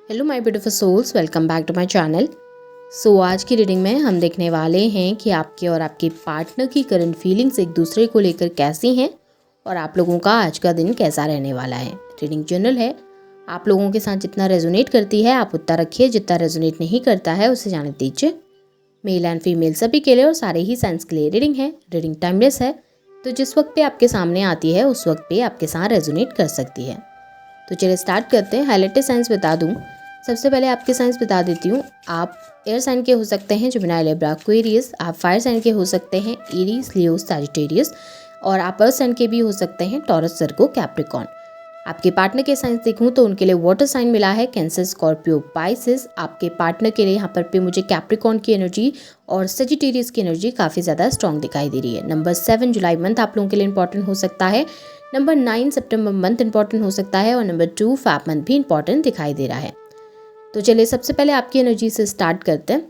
Hello my beautiful souls, welcome back to my channel. आज की reading में हम देखने वाले हैं कि आपके और आपके पार्टनर की करंट फीलिंग्स एक दूसरे को लेकर कैसी हैं और आप लोगों का आज का दिन कैसा रहने वाला है। रीडिंग जनरल है, आप लोगों के साथ जितना रेजोनेट करती है आप उतना रखिए, जितना रेजोनेट नहीं करता है उसे जाने दीजिए। मेल एंड फीमेल सभी के लिए और सारे ही साइंस के लिए रीडिंग है। रीडिंग टाइमलेस है, तो जिस वक्त पे आपके सामने आती है उस वक्त पे आपके साथ रेजोनेट कर सकती है। तो चलिए स्टार्ट करते हैं। हाईलाइटेड साइंस बता दूं, सबसे पहले आपके साइंस बता देती हूँ। आप एयर साइन के हो सकते हैं, जेमिनी, लिब्रा, एक्वेरियस। आप फायर साइन के हो सकते हैं, एरीज, लियो, सैजिटेरियस। और आप अर्थ साइन के भी हो सकते हैं, टॉरस, वर्गो, कैप्रिकॉर्न। आपके पार्टनर के साइंस देखूँ तो उनके लिए वाटर साइन मिला है, कैंसर, स्कॉर्पियो, पाइसिस। आपके पार्टनर के लिए यहाँ पर पे मुझे कैप्रिकॉर्न की एनर्जी और सैजिटेरियस की एनर्जी काफ़ी ज़्यादा स्ट्रॉन्ग दिखाई दे रही है। नंबर 7 जुलाई मंथ आप लोगों के लिए इंपॉर्टेंट हो सकता है। नंबर 9 सितंबर मंथ इंपॉर्टेंट हो सकता है और नंबर 2 फैब मंथ भी इंपॉर्टेंट दिखाई दे रहा है। तो चलिए सबसे पहले आपकी एनर्जी से स्टार्ट करते हैं।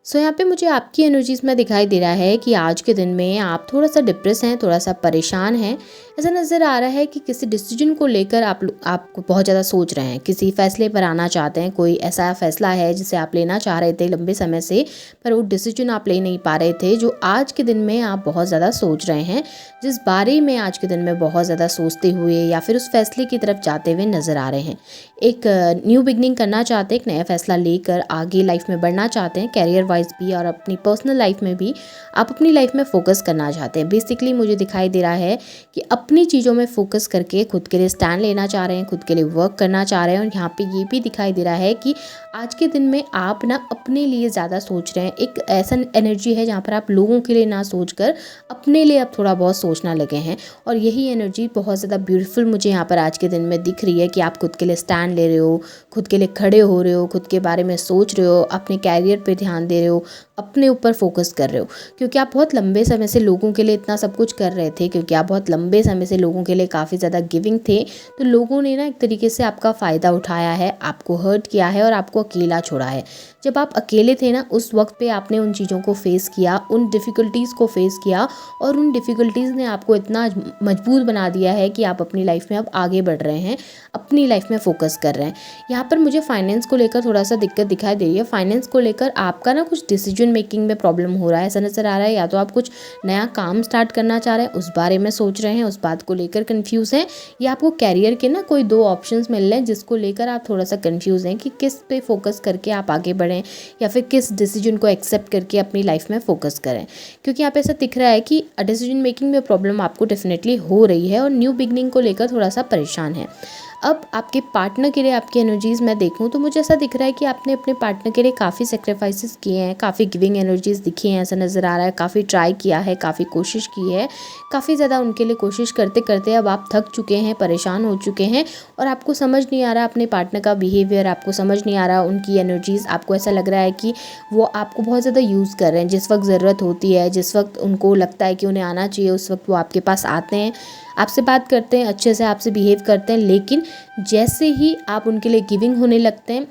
यहाँ पे मुझे आपकी एनर्जीज में दिखाई दे रहा है कि आज के दिन में आप थोड़ा सा डिप्रेस हैं, थोड़ा सा परेशान हैं। ऐसा नज़र आ रहा है कि किसी डिसीजन को लेकर आपको बहुत ज़्यादा सोच रहे हैं, किसी फैसले पर आना चाहते हैं। कोई ऐसा फैसला है जिसे आप लेना चाह रहे थे लंबे समय से, पर वो डिसीजन आप ले नहीं पा रहे थे, जो आज के दिन में आप बहुत ज़्यादा सोच रहे हैं, जिस बारे में आज के दिन में बहुत ज़्यादा सोचते हुए या फिर उस फैसले की तरफ जाते हुए नज़र आ रहे हैं। एक न्यू बिगनिंग करना चाहते हैं, एक नया फैसला लेकर आगे लाइफ में बढ़ना चाहते हैं, कैरियर वाइज भी और अपनी पर्सनल लाइफ में भी आप अपनी लाइफ में फोकस करना चाहते हैं। बेसिकली मुझे दिखाई दे रहा है कि अपनी चीज़ों में फोकस करके खुद के लिए स्टैंड लेना चाह रहे हैं, खुद के लिए वर्क करना चाह रहे हैं। और यहाँ पे ये भी दिखाई दे रहा है कि आज के दिन में आप ना अपने लिए ज़्यादा सोच रहे हैं। एक ऐसा एनर्जी है जहाँ पर आप लोगों के लिए ना सोच कर अपने लिए अब थोड़ा बहुत सोचना लगे हैं। और यही एनर्जी बहुत ज़्यादा ब्यूटीफुल मुझे यहाँ पर आज के दिन में दिख रही है कि आप खुद के लिए स्टैंड ले रहे हो, खुद के लिए खड़े हो रहे हो, खुद के बारे में सोच रहे हो, अपने कैरियर पे ध्यान दे रहे हो, अपने ऊपर फोकस कर रहे हो। क्योंकि आप बहुत लंबे समय से लोगों के लिए इतना सब कुछ कर रहे थे, क्योंकि आप बहुत लंबे समय से लोगों के लिए काफ़ी ज़्यादा गिविंग थे, तो लोगों ने ना एक तरीके से आपका फ़ायदा उठाया है, आपको हर्ट किया है और आपको अकेला छोड़ा है। जब आप अकेले थे ना, उस वक्त पे आपने उन चीज़ों को फेस किया, उन डिफ़िकल्टीज़ को फेस किया और उन डिफ़िकल्टीज़ ने आपको इतना मजबूत बना दिया है कि आप अपनी लाइफ में अब आगे बढ़ रहे हैं, अपनी लाइफ में फोकस कर रहे हैं। यहाँ पर मुझे फाइनेंस को लेकर थोड़ा सा दिक्कत दिखाई दे रही है। फाइनेंस को लेकर आपका ना कुछ डिसीजन मेकिंग में प्रॉब्लम हो रहा है, ऐसा नज़र आ रहा है। या तो आप कुछ नया काम स्टार्ट करना चाह रहे हैं, उस बारे में सोच रहे हैं, उस बात को लेकर कन्फ्यूज़ हैं, या आपको कैरियर के ना कोई 2 ऑप्शंस मिल रहे हैं जिसको लेकर आप थोड़ा सा कन्फ्यूज़ हैं कि किस पे फोकस करके आप आगे बढ़ें या फिर किस डिसीजन को एक्सेप्ट करके अपनी लाइफ में फोकस करें। क्योंकि यहाँ पे ऐसा दिख रहा है कि डिसीजन मेकिंग में प्रॉब्लम आपको डेफिनेटली हो रही है और न्यू बिगनिंग को लेकर थोड़ा सा परेशान है। अब आपके पार्टनर के लिए आपकी एनर्जीज़ मैं देखूं तो मुझे ऐसा दिख रहा है कि आपने अपने पार्टनर के लिए काफ़ी सेक्रीफाइसेस किए हैं, काफ़ी गिविंग एनर्जीज़ दिखी हैं, ऐसा नज़र आ रहा है। काफ़ी ट्राई किया है, काफ़ी कोशिश की है, काफ़ी ज़्यादा उनके लिए कोशिश करते करते अब आप थक चुके हैं, परेशान हो चुके हैं और आपको समझ नहीं आ रहा अपने पार्टनर का बिहेवियर, आपको समझ नहीं आ रहा उनकी एनर्जीज़। आपको ऐसा लग रहा है कि वो आपको बहुत ज़्यादा यूज़ कर रहे हैं। जिस वक्त ज़रूरत होती है, जिस वक्त उनको लगता है कि उन्हें आना चाहिए, उस वक्त वो आपके पास आते हैं, आपसे बात करते हैं, अच्छे से आपसे बिहेव करते हैं। लेकिन जैसे ही आप उनके लिए गिविंग होने लगते हैं,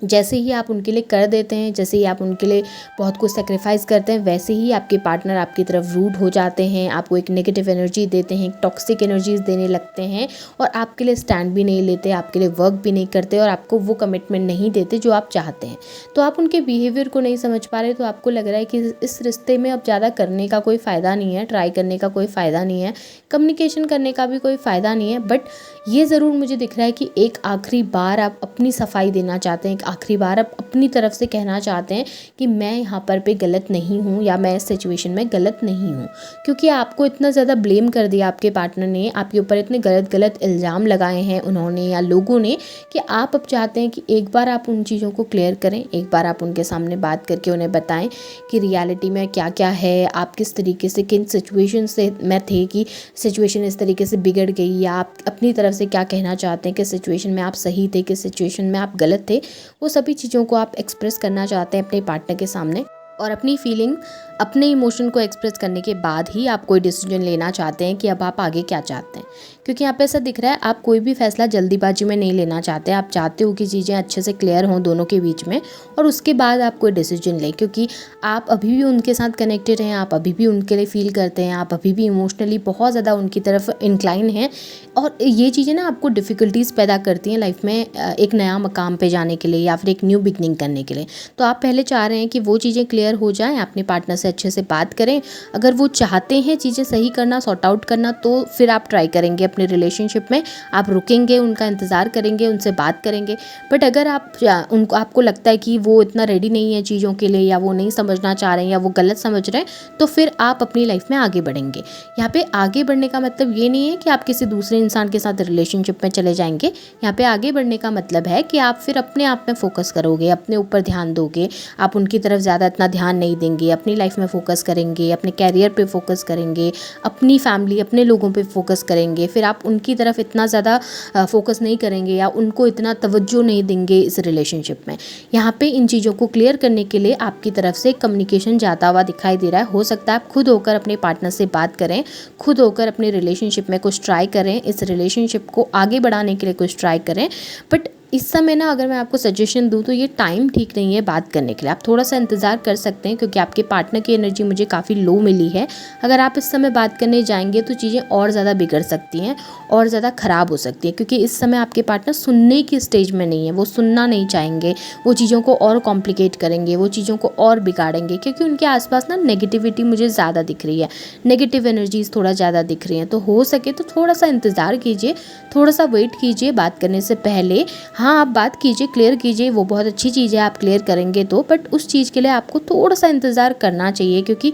जैसे ही आप उनके लिए कर देते हैं, जैसे ही आप उनके लिए बहुत कुछ सेक्रीफाइस करते हैं, वैसे ही आपके पार्टनर आपकी तरफ रूड हो जाते हैं, आपको एक नेगेटिव एनर्जी देते हैं, एक टॉक्सिक एनर्जीज देने लगते हैं और आपके लिए स्टैंड भी नहीं लेते, आपके लिए वर्क भी नहीं करते और आपको वो कमिटमेंट नहीं देते जो आप चाहते हैं। तो आप उनके बिहेवियर को नहीं समझ पा रहे, तो आपको लग रहा है कि इस रिश्ते में अब ज़्यादा करने का कोई फ़ायदा नहीं है, ट्राई करने का कोई फ़ायदा नहीं है, कम्युनिकेशन करने का भी कोई फ़ायदा नहीं है। बट ये ज़रूर मुझे दिख रहा है कि एक आखिरी बार आप अपनी सफाई देना चाहते हैं, एक आखिरी बार आप अपनी तरफ से कहना चाहते हैं कि मैं यहाँ पर पे गलत नहीं हूँ या मैं इस सिचुएशन में गलत नहीं हूँ। क्योंकि आपको इतना ज़्यादा ब्लेम कर दिया आपके पार्टनर ने, आपके ऊपर इतने गलत गलत इल्ज़ाम लगाए हैं उन्होंने या लोगों ने, कि आप अब चाहते हैं कि एक बार आप उन चीज़ों को क्लियर करें, एक बार आप उनके सामने बात करके उन्हें बताएं कि रियलिटी में क्या क्या है, आप किस तरीके से किन सिचुएशन से में थे कि सिचुएशन इस तरीके से बिगड़ गई, या आप अपनी तरफ से क्या कहना चाहते हैं, किस सिचुएशन में आप सही थे, किस सिचुएशन में आप गलत थे। वो सभी चीज़ों को आप एक्सप्रेस करना चाहते हैं अपने पार्टनर के सामने। और अपनी फीलिंग, अपने इमोशन को एक्सप्रेस करने के बाद ही आप कोई डिसीजन लेना चाहते हैं कि अब आप आगे क्या चाहते हैं। क्योंकि यहाँ पे ऐसा दिख रहा है आप कोई भी फैसला जल्दीबाजी में नहीं लेना चाहते। आप चाहते हो कि चीज़ें अच्छे से क्लियर हों दोनों के बीच में और उसके बाद आप कोई डिसीजन लें, क्योंकि आप अभी भी उनके साथ कनेक्टेड हैं, आप अभी भी उनके लिए फील करते हैं, आप अभी भी इमोशनली बहुत ज़्यादा उनकी तरफ इंक्लाइन हैं। और ये चीज़ें ना आपको डिफ़िकल्टीज़ पैदा करती हैं लाइफ में एक नया मकाम पे जाने के लिए या फिर एक न्यू बिगनिंग करने के लिए। तो आप पहले चाह रहे हैं कि वो चीज़ें क्लियर हो जाएँ, अपने पार्टनर से अच्छे से बात करें। अगर वो चाहते हैं चीज़ें सही करना, सॉर्ट आउट करना, तो फिर आप ट्राई करेंगे अपने रिलेशनशिप में। आप रुकेंगे, उनका इंतज़ार करेंगे, उनसे बात करेंगे। बट अगर आपको लगता है कि वो इतना रेडी नहीं है चीज़ों के लिए, या वो नहीं समझना चाह रहे हैं, या वो गलत समझ रहे हैं, तो फिर आप अपनी लाइफ में आगे बढ़ेंगे। यहाँ पे आगे बढ़ने का मतलब ये नहीं है कि आप किसी दूसरे इंसान के साथ रिलेशनशिप में चले जाएंगे। यहाँ पे आगे बढ़ने का मतलब है कि आप फिर अपने आप में फोकस करोगे, अपने ऊपर ध्यान दोगे, आप उनकी तरफ ज़्यादा इतना ध्यान नहीं देंगे, अपनी लाइफ में फोकस करेंगे, अपने कैरियर पे फोकस करेंगे, अपनी फैमिली, अपने लोगों पे फोकस करेंगे। फिर आप उनकी तरफ इतना ज़्यादा फोकस नहीं करेंगे या उनको इतना तवज्जो नहीं देंगे इस रिलेशनशिप में। यहाँ पे इन चीज़ों को क्लियर करने के लिए आपकी तरफ से कम्युनिकेशन जाता हुआ दिखाई दे रहा है। हो सकता है आप खुद होकर अपने पार्टनर से बात करें, खुद होकर अपने रिलेशनशिप में कुछ ट्राई करें, इस रिलेशनशिप को आगे बढ़ाने के लिए कुछ ट्राई करें। बट इस समय ना अगर मैं आपको सजेशन दूँ तो ये टाइम ठीक नहीं है बात करने के लिए। आप थोड़ा सा इंतज़ार कर सकते हैं, क्योंकि आपके पार्टनर की एनर्जी मुझे काफ़ी लो मिली है। अगर आप इस समय बात करने जाएंगे तो चीज़ें और ज़्यादा बिगड़ सकती हैं और ज़्यादा ख़राब हो सकती है, क्योंकि इस समय आपके पार्टनर सुनने की स्टेज में नहीं है, वो सुनना नहीं चाहेंगे, वो चीज़ों को और कॉम्प्लिकेट करेंगे, वो चीज़ों को और बिगाड़ेंगे। क्योंकि उनके आसपास ना नेगेटिविटी मुझे ज़्यादा दिख रही है, नेगेटिव एनर्जीज़ थोड़ा ज़्यादा दिख रही हैं। तो हो सके तो थोड़ा सा इंतज़ार कीजिए, थोड़ा सा वेट कीजिए बात करने से पहले। हाँ, आप बात कीजिए, क्लियर कीजिए, वो बहुत अच्छी चीज़ है आप क्लियर करेंगे तो। बट उस चीज़ के लिए आपको थोड़ा सा इंतज़ार करना चाहिए, क्योंकि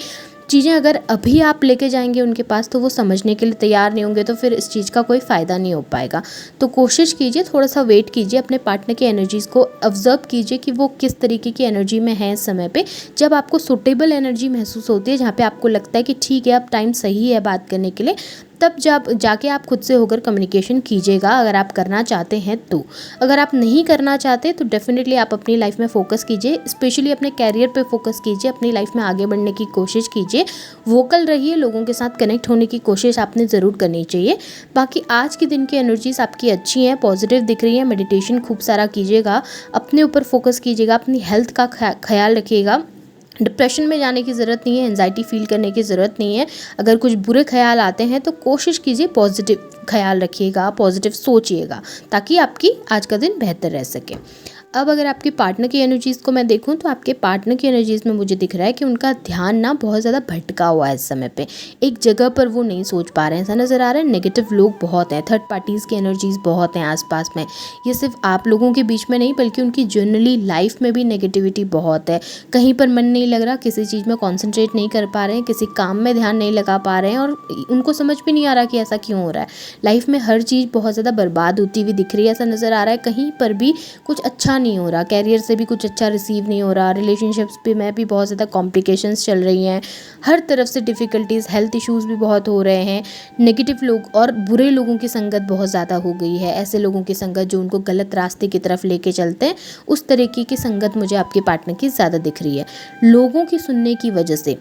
चीज़ें अगर अभी आप लेके जाएंगे उनके पास तो वो समझने के लिए तैयार नहीं होंगे, तो फिर इस चीज़ का कोई फ़ायदा नहीं हो पाएगा। तो कोशिश कीजिए, थोड़ा सा वेट कीजिए, अपने पार्टनर की एनर्जीज़ को ऑब्जर्व कीजिए कि वो किस तरीके की एनर्जी में है इस समय पे। जब आपको सूटेबल एनर्जी महसूस होती है, जहाँ पे आपको लगता है कि ठीक है अब टाइम सही है बात करने के लिए, तब जब जाके आप खुद से होकर कम्युनिकेशन कीजिएगा, अगर आप करना चाहते हैं तो। अगर आप नहीं करना चाहते तो डेफिनेटली आप अपनी लाइफ में फ़ोकस कीजिए, स्पेशली अपने कैरियर पे फोकस कीजिए, अपनी लाइफ में आगे बढ़ने की कोशिश कीजिए, वोकल रहिए, लोगों के साथ कनेक्ट होने की कोशिश आपने ज़रूर करनी चाहिए। बाकी आज के दिन की एनर्जीज आपकी अच्छी हैं, पॉजिटिव दिख रही है। मेडिटेशन खूब सारा कीजिएगा, अपने ऊपर फोकस कीजिएगा, अपनी हेल्थ का ख्याल रखिएगा। डिप्रेशन में जाने की ज़रूरत नहीं है, एंजाइटी फील करने की ज़रूरत नहीं है। अगर कुछ बुरे ख्याल आते हैं तो कोशिश कीजिए पॉजिटिव ख्याल रखिएगा, पॉजिटिव सोचिएगा, ताकि आपकी आज का दिन बेहतर रह सके। अब अगर आपके पार्टनर की एनर्जीज़ को मैं देखूं तो आपके पार्टनर की एनर्जीज़ में मुझे दिख रहा है कि उनका ध्यान ना बहुत ज़्यादा भटका हुआ है इस समय पे, एक जगह पर वो नहीं सोच पा रहे हैं, ऐसा नज़र आ रहा है। नेगेटिव लोग बहुत हैं, थर्ड पार्टीज़ की एनर्जीज़ बहुत हैं आसपास में। ये सिर्फ आप लोगों के बीच में नहीं बल्कि उनकी जनरली लाइफ में भी नेगेटिविटी बहुत है। कहीं पर मन नहीं लग रहा, किसी चीज़ में कॉन्सेंट्रेट नहीं कर पा रहे हैं, किसी काम में ध्यान नहीं लगा पा रहे हैं, और उनको समझ भी नहीं आ रहा कि ऐसा क्यों हो रहा है। लाइफ में हर चीज़ बहुत ज़्यादा बर्बाद होती हुई दिख रही है, ऐसा नज़र आ रहा है। कहीं पर भी कुछ अच्छा नहीं हो रहा, कैरियर से भी कुछ अच्छा रिसीव नहीं हो रहा, रिलेशनशिप्स पे में भी बहुत ज़्यादा कॉम्प्लिकेशंस चल रही हैं, हर तरफ से डिफ़िकल्टीज़, हेल्थ इश्यूज़ भी बहुत हो रहे हैं। नेगेटिव लोग और बुरे लोगों की संगत बहुत ज़्यादा हो गई है, ऐसे लोगों की संगत जो उनको गलत रास्ते की तरफ लेके चलते हैं, उस तरीके की संगत मुझे आपके पार्टनर की ज़्यादा दिख रही है। लोगों की सुनने की वजह से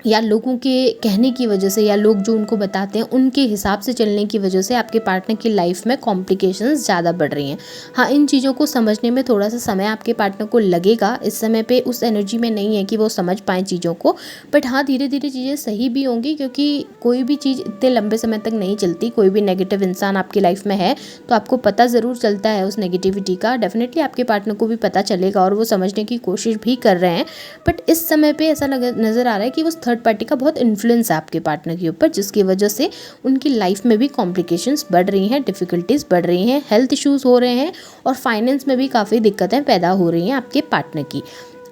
या लोगों के कहने की वजह से या लोग जो उनको बताते हैं उनके हिसाब से चलने की वजह से आपके पार्टनर की लाइफ में कॉम्प्लिकेशंस ज़्यादा बढ़ रही हैं। हाँ, इन चीज़ों को समझने में थोड़ा सा समय आपके पार्टनर को लगेगा, इस समय पे उस एनर्जी में नहीं है कि वो समझ पाएँ चीज़ों को। बट हाँ, धीरे धीरे चीज़ें सही भी होंगी, क्योंकि कोई भी चीज़ इतने लंबे समय तक नहीं चलती। कोई भी नेगेटिव इंसान आपकी लाइफ में है तो आपको पता ज़रूर चलता है उस नेगेटिविटी का, डेफिनेटली आपके पार्टनर को भी पता चलेगा और वो समझने की कोशिश भी कर रहे हैं। बट इस समय पे ऐसा नज़र आ रहा है कि उस थर्ड पार्टी का बहुत इन्फ्लुएंस है आपके पार्टनर के ऊपर, जिसकी वजह से उनकी लाइफ में भी कॉम्प्लिकेशंस बढ़ रही हैं, डिफ़िकल्टीज़ बढ़ रही हैं, हेल्थ इश्यूज़ हो रहे हैं और फाइनेंस में भी काफ़ी दिक्कतें पैदा हो रही हैं आपके पार्टनर की।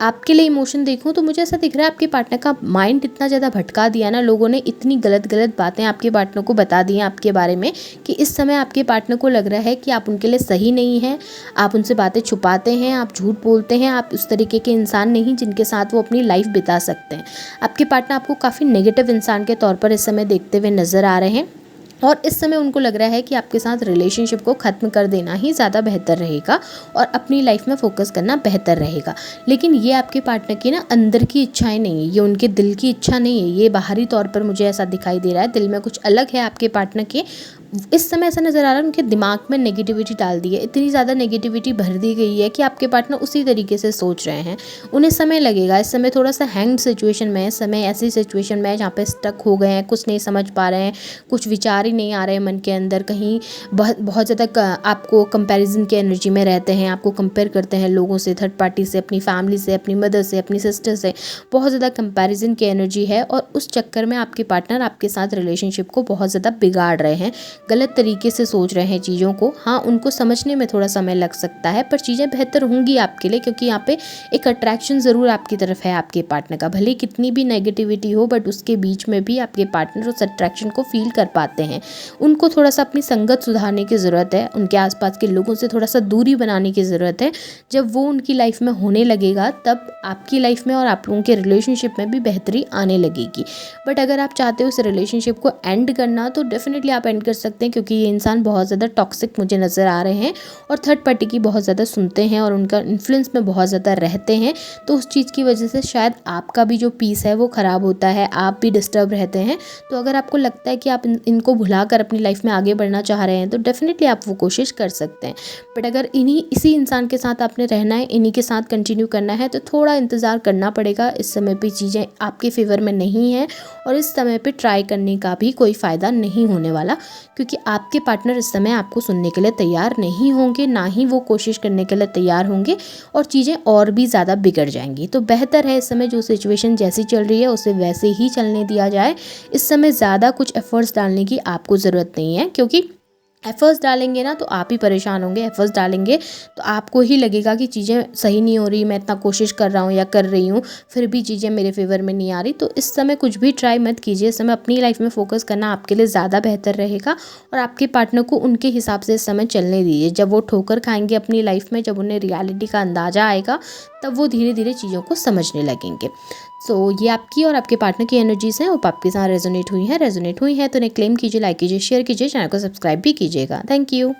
आपके लिए इमोशन देखूं तो मुझे ऐसा दिख रहा है आपके पार्टनर का माइंड इतना ज़्यादा भटका दिया ना लोगों ने, इतनी गलत गलत बातें आपके पार्टनर को बता दी हैं आपके बारे में कि इस समय आपके पार्टनर को लग रहा है कि आप उनके लिए सही नहीं हैं, आप उनसे बातें छुपाते हैं, आप झूठ बोलते हैं, आप उस तरीके के इंसान नहीं जिनके साथ वो अपनी लाइफ बिता सकते हैं। आपके पार्टनर आपको काफ़ी नेगेटिव इंसान के तौर पर इस समय देखते हुए नज़र आ रहे हैं। और इस समय उनको लग रहा है कि आपके साथ रिलेशनशिप को ख़त्म कर देना ही ज़्यादा बेहतर रहेगा और अपनी लाइफ में फोकस करना बेहतर रहेगा। लेकिन ये आपके पार्टनर की ना अंदर की इच्छाएं नहीं है, ये उनके दिल की इच्छा नहीं है, ये बाहरी तौर पर मुझे ऐसा दिखाई दे रहा है, दिल में कुछ अलग है आपके पार्टनर के। इस समय ऐसा नज़र आ रहा है उनके दिमाग में नेगेटिविटी डाल दी है, इतनी ज़्यादा नेगेटिविटी भर दी गई है कि आपके पार्टनर उसी तरीके से सोच रहे हैं। उन्हें समय लगेगा, इस समय थोड़ा सा हैंग्ड सिचुएशन में है, समय ऐसी सिचुएशन में है जहाँ पे स्टक हो गए हैं, कुछ नहीं समझ पा रहे हैं, कुछ विचार ही नहीं आ रहे हैं मन के अंदर, कहीं बहुत बहुत ज़्यादा आपको कंपैरिजन की एनर्जी में रहते हैं, आपको कंपेयर करते हैं लोगों से, थर्ड पार्टी से, अपनी फैमिली से, अपनी मदर से, अपनी सिस्टर से, बहुत ज़्यादा कंपैरिजन की एनर्जी है। और उस चक्कर में आपके पार्टनर आपके साथ रिलेशनशिप को बहुत ज़्यादा बिगाड़ रहे हैं, गलत तरीके से सोच रहे हैं चीज़ों को। हाँ, उनको समझने में थोड़ा समय लग सकता है, पर चीज़ें बेहतर होंगी आपके लिए, क्योंकि यहाँ पे एक अट्रैक्शन ज़रूर आपकी तरफ है आपके पार्टनर का। भले कितनी भी नेगेटिविटी हो, बट उसके बीच में भी आपके पार्टनर उस अट्रैक्शन को फील कर पाते हैं। उनको थोड़ा सा अपनी संगत सुधारने की ज़रूरत है, उनके आसपास के लोगों से थोड़ा सा दूरी बनाने की ज़रूरत है। जब वो उनकी लाइफ में होने लगेगा, तब आपकी लाइफ में और आप लोगों के रिलेशनशिप में भी बेहतरी आने लगेगी। बट अगर आप चाहते हो उस रिलेशनशिप को एंड करना, तो डेफिनेटली आप एंड कर सकते हैं, क्योंकि ये इंसान बहुत ज़्यादा टॉक्सिक मुझे नज़र आ रहे हैं और थर्ड पार्टी की बहुत ज़्यादा सुनते हैं और उनका इन्फ्लुएंस में बहुत ज़्यादा रहते हैं। तो उस चीज़ की वजह से शायद आपका भी जो पीस है वो ख़राब होता है, आप भी डिस्टर्ब रहते हैं। तो अगर आपको लगता है कि आप इनको भुलाकर अपनी लाइफ में आगे बढ़ना चाह रहे हैं, तो डेफिनेटली आप वो कोशिश कर सकते हैं। बट अगर इसी इंसान के साथ आपने रहना है, इन्हीं के साथ कंटिन्यू करना है, तो थोड़ा इंतज़ार करना पड़ेगा। इस समय पे चीज़ें आपके फेवर में नहीं हैं और इस समय पे ट्राई करने का भी कोई फ़ायदा नहीं होने वाला, क्योंकि आपके पार्टनर इस समय आपको सुनने के लिए तैयार नहीं होंगे, ना ही वो कोशिश करने के लिए तैयार होंगे और चीज़ें और भी ज़्यादा बिगड़ जाएंगी। तो बेहतर है इस समय जो सिचुएशन जैसी चल रही है उसे वैसे ही चलने दिया जाए। इस समय ज़्यादा कुछ एफर्ट्स डालने की आपको ज़रूरत नहीं है, क्योंकि एफर्ट्स डालेंगे ना तो आप ही परेशान होंगे। एफर्ट्स डालेंगे तो आपको ही लगेगा कि चीज़ें सही नहीं हो रही, मैं इतना कोशिश कर रहा हूँ या कर रही हूँ, फिर भी चीज़ें मेरे फेवर में नहीं आ रही। तो इस समय कुछ भी ट्राई मत कीजिए, इस समय अपनी लाइफ में फोकस करना आपके लिए ज़्यादा बेहतर रहेगा और आपके पार्टनर को उनके हिसाब से इस समय चलने दीजिए। जब वो ठोकर खाएंगे अपनी लाइफ में, जब उन्हें रियलिटी का अंदाज़ा आएगा, तब वो धीरे धीरे चीज़ों को समझने लगेंगे। सो ये आपकी और आपके पार्टनर की एनर्जीज़ हैं, वो आपके साथ रेजोनेट हुई हैं तो उन्हें क्लेम कीजिए, लाइक कीजिए, शेयर कीजिए, चैनल को सब्सक्राइब भी कीजिएगा। Thank you.